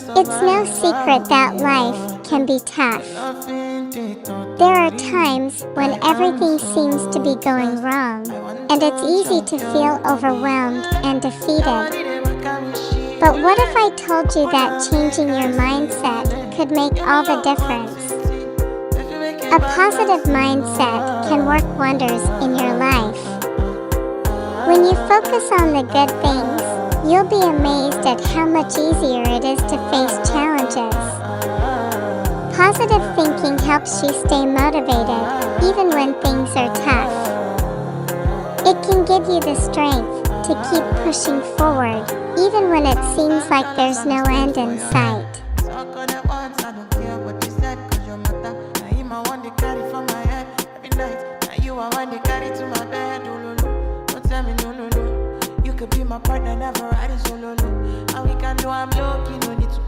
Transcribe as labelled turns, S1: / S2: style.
S1: It's no secret that life can be tough. There are times when everything seems to be going wrong, and it's easy to feel overwhelmed and defeated. But what if I told you that changing your mindset could make all the difference? A positive mindset can work wonders in your life. When you focus on the good things, you'll be amazed at how much easier it is to face challenges. Positive thinking helps you stay motivated, even when things are tough. It can give you the strength to keep pushing forward, even when it seems like there's no end in sight.
S2: You could be my partner, never riding solo. And we can do I'm low, no need to